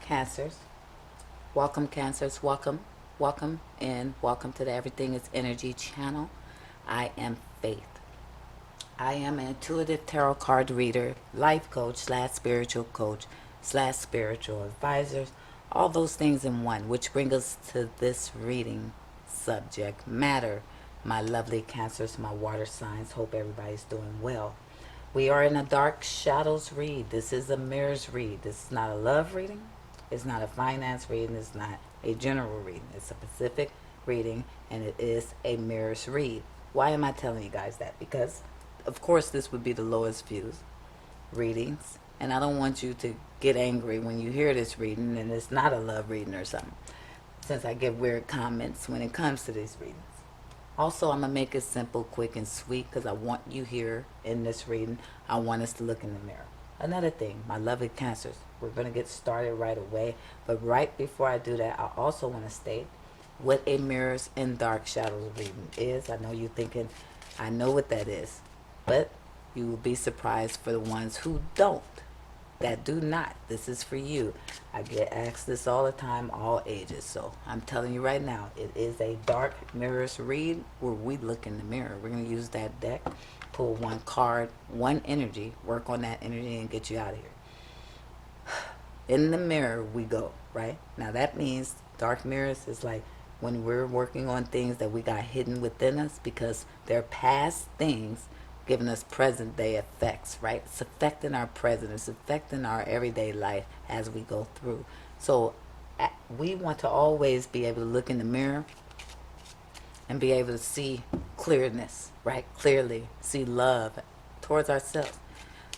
Cancers. Welcome, Cancers. Welcome, welcome, and welcome to the Everything is Energy channel. I am Faith. I am an intuitive tarot card reader, life coach slash spiritual coach slash spiritual advisor, all those things in one, which brings us to this reading subject matter. My lovely Cancers, my water signs, hope everybody's doing well. We are in a dark shadows read. This is a mirrors read. This is not a love reading. It's not a finance reading. It's not a general reading. It's a specific reading, and it is a mirrors read. Why am I telling you guys that? Because, of course, this would be the lowest views readings, and I don't want you to get angry when you hear this reading and it's not a love reading or something, since I get weird comments when it comes to these readings. Also, I'm going to make it simple, quick, and sweet because I want you here in this reading. I want us to look in the mirror. Another thing, my lovely Cancers, we're going to get started right away. But right before I do that, I also want to state what a mirrors and dark shadows reading is. I know you're thinking, I know what that is. But you will be surprised for the ones who don't. That do not. This is for you. I get asked this all the time, all ages. So I'm telling you right now, it is a dark mirrors read where we look in the mirror. We're going to use that deck, pull one card, one energy, work on that energy and get you out of here. In the mirror we go, right? Now that means dark mirrors is like when we're working on things that we got hidden within us because they're past things giving us present day effects, right? It's affecting our present. It's affecting our everyday life as we go through. So we want to always be able to look in the mirror and be able to see clearness, right? Clearly see love towards ourselves.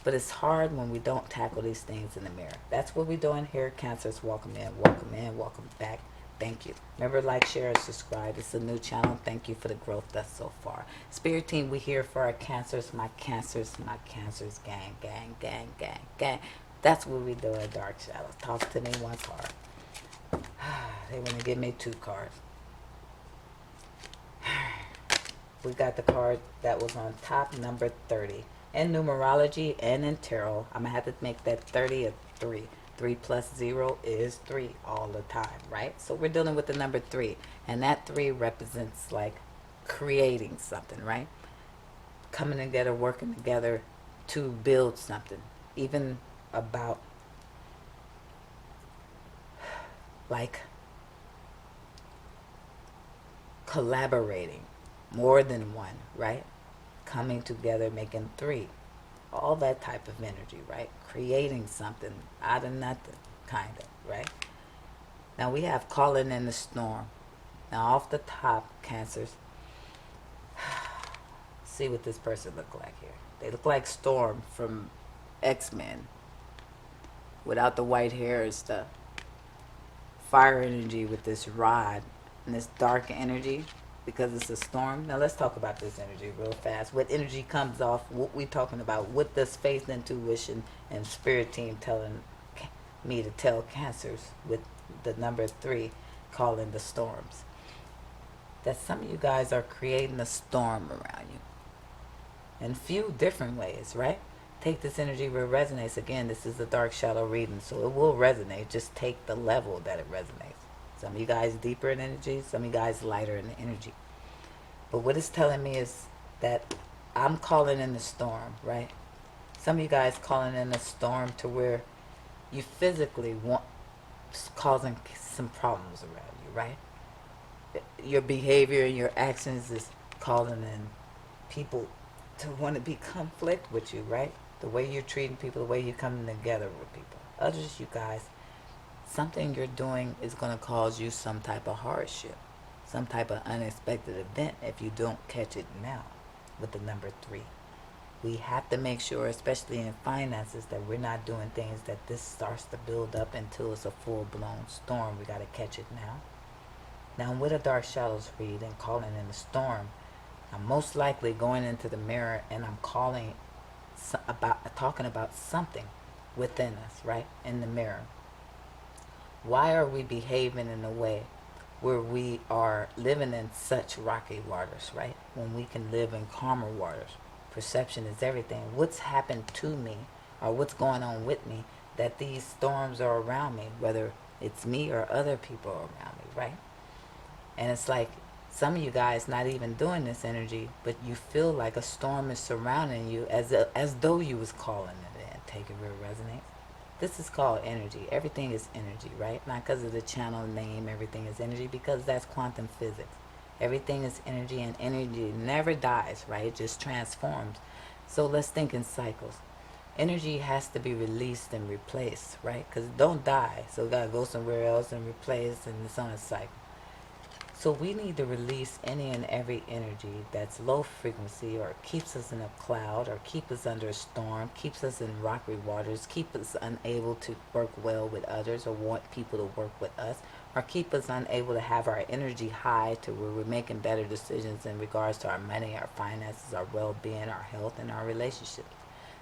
But it's hard when we don't tackle these things in the mirror. That's what we're doing here. Cancers, welcome in, welcome in, welcome back. Thank you. Remember, like, share, and subscribe. It's a new channel. Thank you for the growth thus so far. Spirit team, we here for our Cancers, my Cancers, gang, gang, gang, gang, gang. That's what we do at Dark Shadows. Talk to me one card. They want to give me two cards. We got the card that was on top, number 30. In numerology and in tarot, I'm going to have to make that 30 a 3. 3 plus 0 is 3 all the time, right? So we're dealing with the number 3. And that 3 represents like creating something, right? Coming together, working together to build something. Even about like collaborating. More than one, right? Coming together, making 3. All that type of energy, right? Creating something out of nothing, kind of, right? Now we have calling in the storm. Now off the top, Cancers, see what this person look like here. They look like Storm from X-Men without the white hair and stuff. Fire energy with this rod and this dark energy because it's a storm. Now let's talk about this energy real fast. What energy comes off? What we talking about? What does faith, intuition, and spirit team telling me to tell Cancers with the number 3, calling the storms? That some of you guys are creating a storm around you in few different ways, right? Take this energy where it resonates. Again, this is a dark shadow reading, so it will resonate. Just take the level that it resonates. Some of you guys deeper in energy, some of you guys lighter in energy. But what it's telling me is that I'm calling in the storm, right? Some of you guys calling in a storm to where you physically want causing some problems around you, right? Your behavior and your actions is calling in people to want to be conflict with you, right? The way you're treating people, the way you're coming together with people. Others, you guys, something you're doing is going to cause you some type of hardship, some type of unexpected event if you don't catch it now with the number 3. We have to make sure, especially in finances, that we're not doing things that this starts to build up until it's a full-blown storm. We got to catch it now. Now, with a dark shadows read and calling in the storm, I'm most likely going into the mirror and I'm talking about something within us, right? In the mirror. Why are we behaving in a way where we are living in such rocky waters, right? When we can live in calmer waters. Perception is everything. What's happened to me or what's going on with me that these storms are around me, whether it's me or other people around me, right? And it's like some of you guys not even doing this energy, but you feel like a storm is surrounding you as though you was calling it in. Take it real resonate. This is called energy. Everything is energy, right? Not because of the channel name, everything is energy, because that's quantum physics. Everything is energy, and energy never dies, right? It just transforms. So let's think in cycles. Energy has to be released and replaced, right? Because it don't die. So it got to go somewhere else and replace, and it's on a cycle. So we need to release any and every energy that's low frequency, or keeps us in a cloud, or keep us under a storm, keeps us in rocky waters, keep us unable to work well with others or want people to work with us, or keep us unable to have our energy high to where we're making better decisions in regards to our money, our finances, our well-being, our health, and our relationships.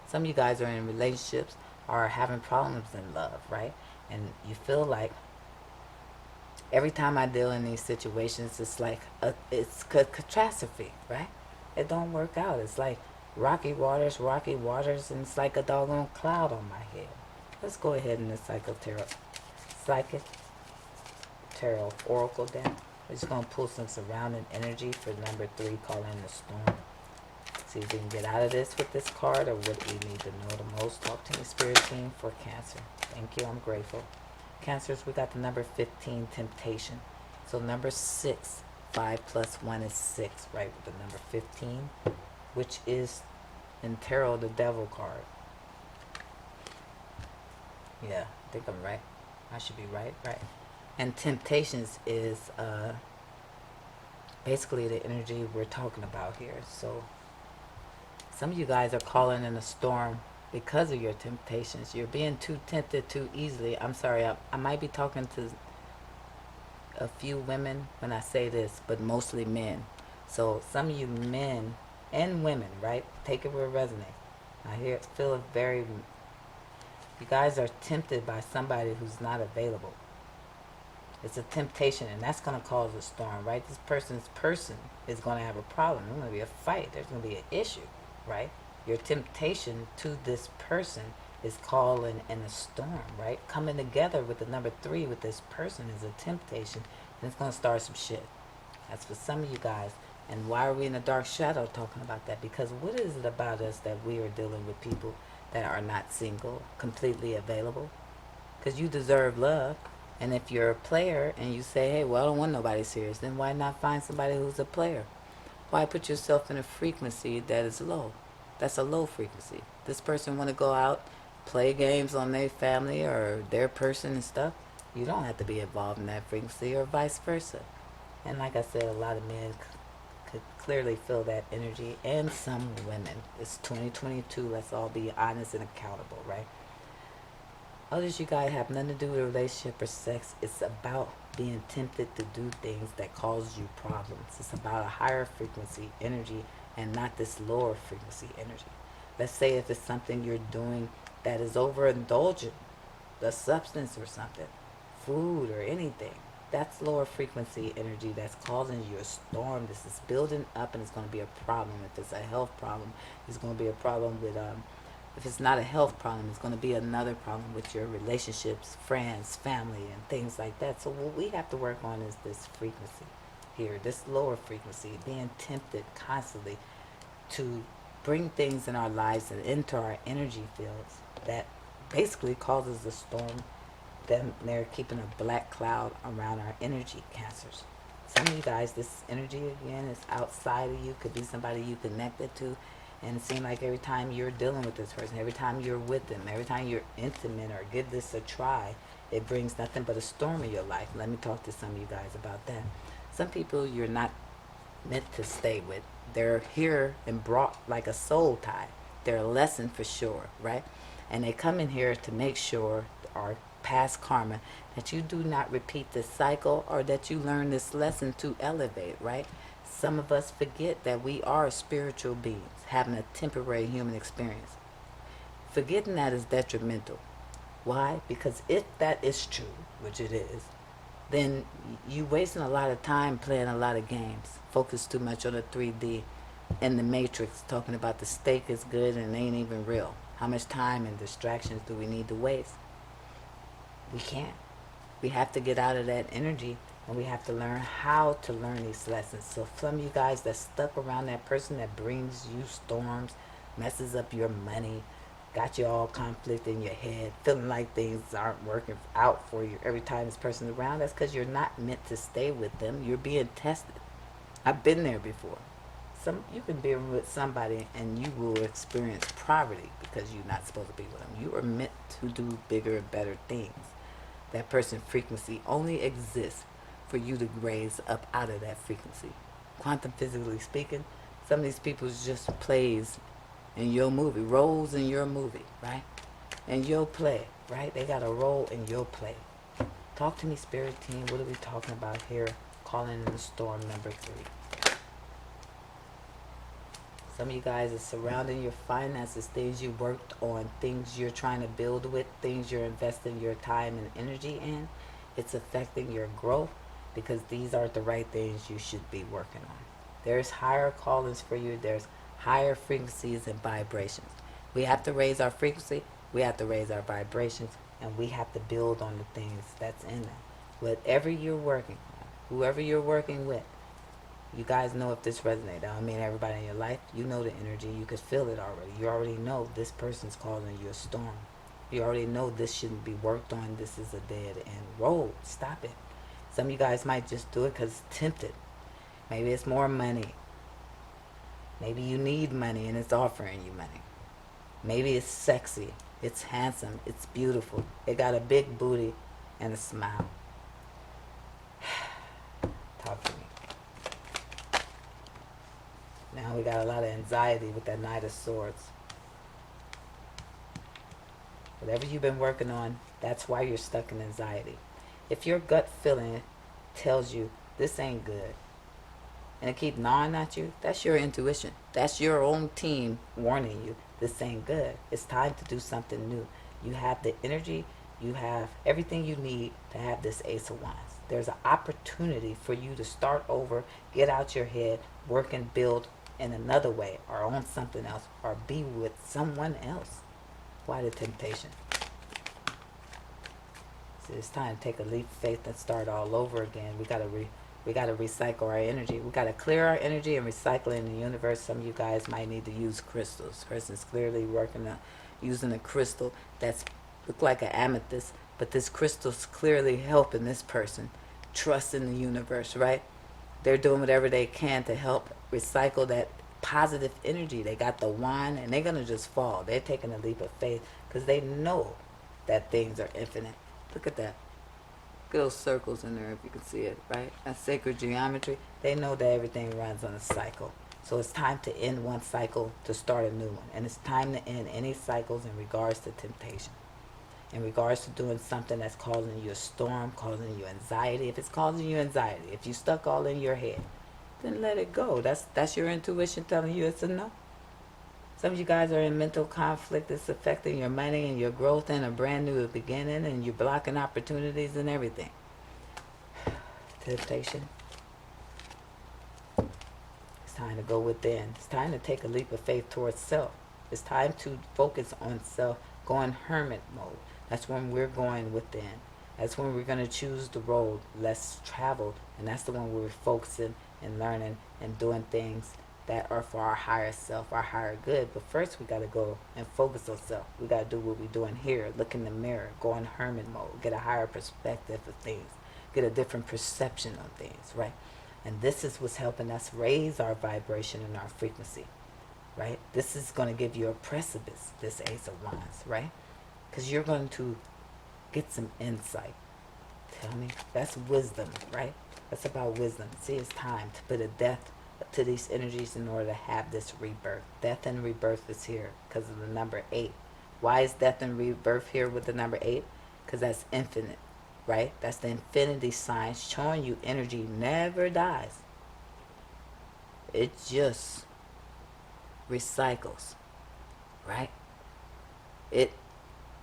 Some of you guys are in relationships or are having problems in love, right? And you feel like every time I deal in these situations, it's like it's catastrophe, right? It don't work out. It's like rocky waters, and it's like a doggone cloud on my head. Let's go ahead and the psychic tarot oracle deck. We're just gonna pull some surrounding energy for number 3, calling the storm. See if we can get out of this with this card, or what we need to know the most. Talk to me, Spirit Team, for Cancer. Thank you. I'm grateful. Cancers, we got the number 15, temptation. So number 6, 5 plus 1 is 6, right? With the number 15, which is in tarot the devil card. Yeah, I think I'm right. I should be right. And temptations is basically the energy we're talking about here. So some of you guys are calling in a storm because of your temptations. You're being too tempted too easily. I'm sorry, I might be talking to a few women when I say this, but mostly men. So some of you men and women, right? Take it where it resonates. I feel it very, you guys are tempted by somebody who's not available. It's a temptation, and that's going to cause a storm, right? This person is going to have a problem. There's going to be a fight. There's going to be an issue, right? Your temptation to this person is calling in a storm, right? Coming together with the number 3 with this person is a temptation, and it's going to start some shit. That's for some of you guys. And why are we in the dark shadow talking about that? Because what is it about us that we are dealing with people that are not single, completely available? Because you deserve love. And if you're a player and you say, hey, well, I don't want nobody serious, then why not find somebody who's a player? Why put yourself in a frequency that is low? That's a low frequency. This person want to go out, play games on their family or their person and stuff. You don't have to be involved in that frequency, or vice versa. And like I said, a lot of men could clearly feel that energy, and some women. It's 2022. Let's all be honest and accountable, right? Others, you guys have nothing to do with a relationship or sex. It's about being tempted to do things that cause you problems. It's about a higher frequency energy and not this lower frequency energy. Let's say if it's something you're doing that is overindulgent, a substance or something, food or anything, that's lower frequency energy that's causing you a storm. This is building up, and it's going to be a problem. If it's a health problem, it's going to be a problem with if it's not a health problem, it's going to be another problem with your relationships, friends, family, and things like that. So what we have to work on is this frequency here, this lower frequency, being tempted constantly to bring things in our lives and into our energy fields that basically causes a storm. Then they're keeping a black cloud around our energy, Cancers. Some of you guys, this energy again is outside of you, could be somebody you connected to. And it seems like every time you're dealing with this person, every time you're with them, every time you're intimate or give this a try, it brings nothing but a storm in your life. Let me talk to some of you guys about that. Some people you're not meant to stay with. They're here and brought like a soul tie. They're a lesson for sure, right? And they come in here to make sure, our past karma, that you do not repeat this cycle, or that you learn this lesson to elevate, right? Some of us forget that we are spiritual beings having a temporary human experience. Forgetting that is detrimental. Why? Because if that is true, which it is, then you wasting a lot of time playing a lot of games. Focus too much on the 3D and the matrix, talking about the steak is good and it ain't even real. How much time and distractions do we need to waste? We can't. We have to get out of that energy, and we have to learn how to learn these lessons. So some of you guys that's stuck around that person that brings you storms, messes up your money, got you all conflict in your head, feeling like things aren't working out for you every time this person's around, that's because you're not meant to stay with them. You're being tested. I've been there before. You can be with somebody and you will experience poverty because you're not supposed to be with them. You are meant to do bigger and better things. That person's frequency only exists for you to raise up out of that frequency. Quantum physically speaking, some of these people just plays in your movie, roles in your movie, right? And your play, right? They got a role in your play. Talk to me, spirit team. What are we talking about here? Calling in the storm number 3. Some of you guys are surrounding your finances, things you worked on, things you're trying to build with, things you're investing your time and energy in. It's affecting your growth because these aren't the right things you should be working on. There's higher callings for you. There's higher frequencies and vibrations. We have to raise our frequency. We have to raise our vibrations. And we have to build on the things that's in them. Whatever you're working on, whoever you're working with, you guys know if this resonates. I don't mean everybody in your life. You know the energy. You could feel it already. You already know this person's causing you a storm. You already know this shouldn't be worked on. This is a dead end road. Stop it. Some of you guys might just do it because it's tempted. Maybe it's more money. Maybe you need money and it's offering you money. Maybe it's sexy. It's handsome. It's beautiful. It got a big booty and a smile. Talk to me. Now we got a lot of anxiety with that Knight of Swords. Whatever you've been working on, that's why you're stuck in anxiety. If your gut feeling tells you this ain't good, and it keep gnawing at you, that's your intuition. That's your own team warning you this ain't good. It's time to do something new. You have the energy, you have everything you need to have this Ace of Wands. There's an opportunity for you to start over, get out your head, work and build in another way, or on something else, or be with someone else. Why the temptation? So it's time to take a leap of faith and start all over again. We gotta recycle our energy. We gotta clear our energy and recycle it in the universe. Some of you guys might need to use crystals. Person's clearly working on using a crystal that's look like an amethyst, but this crystal's clearly helping this person trust in the universe, right? They're doing whatever they can to help recycle that positive energy. They got the wand and they're going to just fall. They're taking a leap of faith because they know that things are infinite. Look at that. Look at those circles in there if you can see it, right? That's sacred geometry. They know that everything runs on a cycle. So it's time to end one cycle to start a new one. And it's time to end any cycles in regards to temptation. In regards to doing something that's causing you a storm, causing you anxiety. If it's causing you anxiety, if you stuck all in your head, then let it go. That's your intuition telling you it's a no. Some of you guys are in mental conflict. It's affecting your money and your growth and a brand new beginning, and you're blocking opportunities and everything. Temptation. It's time to go within. It's time to take a leap of faith towards self. It's time to focus on self, go in hermit mode. That's when we're going within. That's when we're going to choose the road less traveled. And that's the one where we're focusing and learning and doing things that are for our higher self, our higher good. But first we got to go and focus on self. We got to do what we're doing here. Look in the mirror. Go in hermit mode. Get a higher perspective of things. Get a different perception of things, right? And this is what's helping us raise our vibration and our frequency, right? This is going to give you a precipice, this Ace of Wands, right? Because you're going to get some insight. Tell me. That's wisdom, right? That's about wisdom. See, it's time to put a death to these energies in order to have this rebirth. Death and rebirth is here because of the number 8. Why is death and rebirth here with the number 8? Because that's infinite, right? That's the infinity sign showing you energy never dies. It just recycles, right? It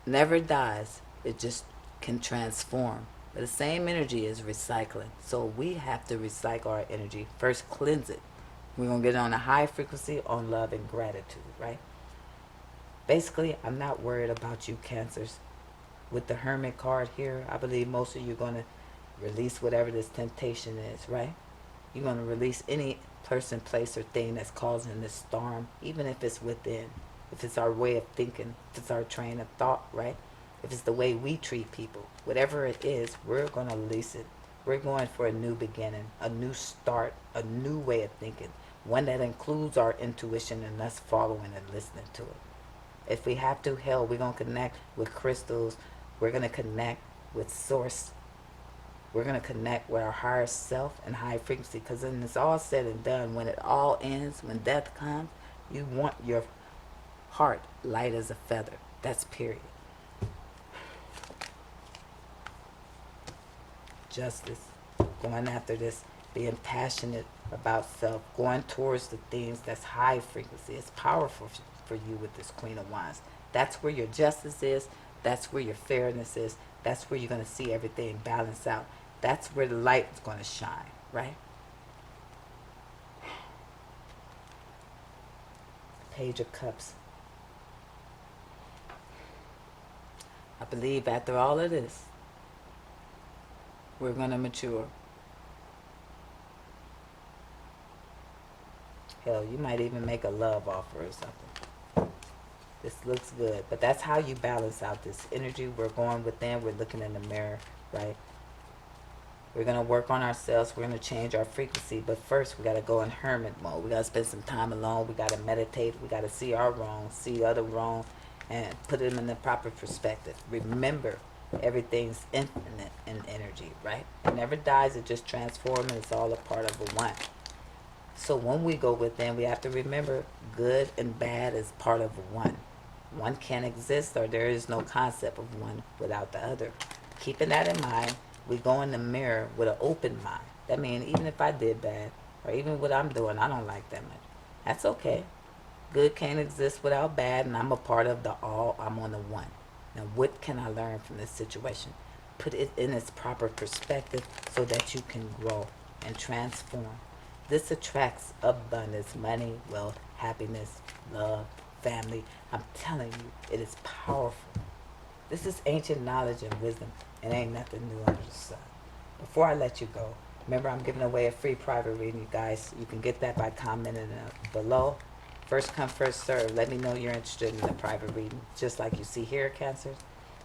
never dies. It just can transform. But the same energy is recycling. So we have to recycle our energy. First, cleanse it. We're going to get on a high frequency on love and gratitude, right? Basically, I'm not worried about you, Cancers. With the Hermit card here, I believe most of you are going to release whatever this temptation is, right? You're going to release any person, place, or thing that's causing this storm, even if it's within. If it's our way of thinking, if it's our train of thought, right? If it's the way we treat people, whatever it is, we're going to release it. We're going for a new beginning, a new start, a new way of thinking, one that includes our intuition and us following and listening to it. If we have to, hell, we're going to connect with crystals. We're going to connect with source. We're going to connect with our higher self and high frequency, because when it's all said and done, when it all ends, when death comes, you want your heart light as a feather. That's period. Justice, going after this, being passionate about self, going towards the things that's high frequency. It's powerful for you with this Queen of Wands. That's where your justice is. That's where your fairness is. That's where you're going to see everything balance out. That's where the light is going to shine, right? Page of Cups. I believe after all of this, we're going to mature. Hell, you might even make a love offer or something. This looks good. But that's how you balance out this energy. We're going within. We're looking in the mirror, right? We're going to work on ourselves. We're going to change our frequency. But first, we got to go in hermit mode. We got to spend some time alone. We got to meditate. We got to see our wrong, see other wrong, and put them in the proper perspective. Remember, everything's infinite in energy, right? It never dies. It just transforms. It's all a part of a one. So when we go within, we have to remember good and bad is part of a one. One can't exist, or there is no concept of one without the other. Keeping that in mind, we go in the mirror with an open mind. That means even if I did bad, or even what I'm doing, I don't like that much. That's okay. Good can't exist without bad, and I'm a part of the all. I'm on the one. Now, what can I learn from this situation? Put it in its proper perspective so that you can grow and transform. This attracts abundance, money, wealth, happiness, love, family. I'm telling you, it is powerful. This is ancient knowledge and wisdom, and ain't nothing new under the sun. Before I let you go, remember I'm giving away a free private reading, you guys. You can get that by commenting below. First come, first serve. Let me know you're interested in the private reading, just like you see here, Cancers.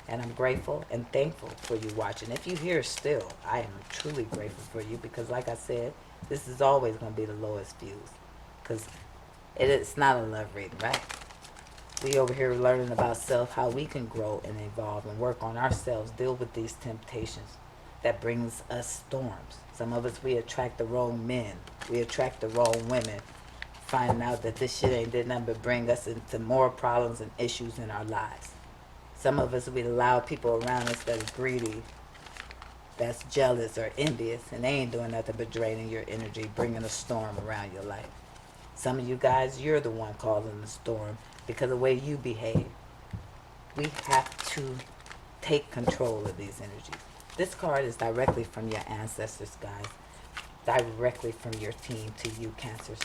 And I'm grateful and thankful for you watching. If you're here still, I am truly grateful for you, because like I said, this is always going to be the lowest views, because it's not a love reading, right? We over here learning about self, how we can grow and evolve and work on ourselves, deal with these temptations that brings us storms. Some of us, we attract the wrong men. We attract the wrong women, finding out that this shit ain't did nothing but bring us into more problems and issues in our lives. Some of us, we allow people around us that are greedy, that's jealous or envious, and they ain't doing nothing but draining your energy, bringing a storm around your life. Some of you guys, you're the one causing the storm because of the way you behave. We have to take control of these energies. This card is directly from your ancestors, guys. Directly from your team to you, Cancers.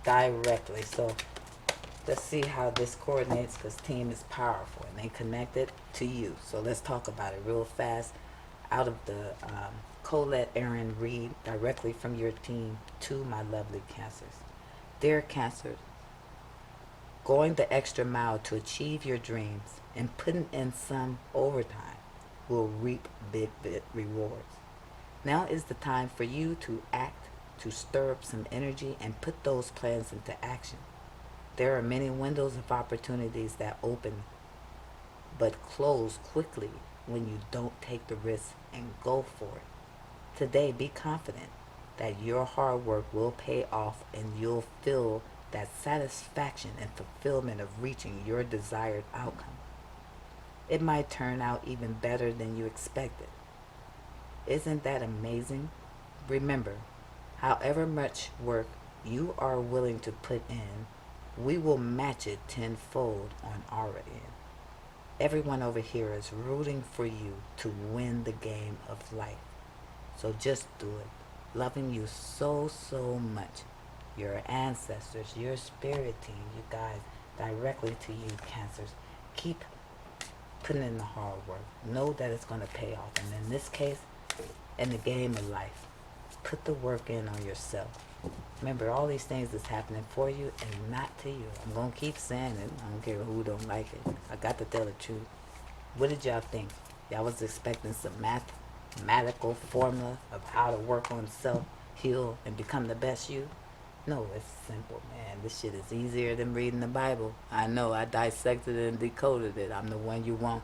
Directly. So let's see how this coordinates, because team is powerful and they connected to you. So let's talk about it real fast. Out of the Colette Aaron Reed, directly from your team to my lovely Cancers. Dear Cancers, going the extra mile to achieve your dreams and putting in some overtime will reap big rewards. Now is the time for you to act, to stir up some energy and put those plans into action. There are many windows of opportunities that open but close quickly when you don't take the risk and go for it. Today, be confident that your hard work will pay off and you'll feel that satisfaction and fulfillment of reaching your desired outcome. It might turn out even better than you expected. Isn't that amazing? Remember, however much work you are willing to put in, we will match it tenfold on our end. Everyone over here is rooting for you to win the game of life. So just do it. Loving you so, so much. Your ancestors, your spirit team, you guys, directly to you, Cancers. keep putting in the hard work. Know that it's going to pay off. And in this case, in the game of life, put the work in on yourself. Remember, all these things is happening for you and not to you. I'm going to keep saying it. I don't care who don't like it. I got to tell the truth. What did y'all think? Y'all was expecting some mathematical formula of how to work on self, heal, and become the best you? No, it's simple, man. This shit is easier than reading the Bible. I know, I dissected it and decoded it. I'm the one you want.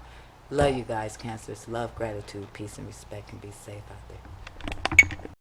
Love you guys, Cancers. Love, gratitude, peace, and respect, and be safe out there.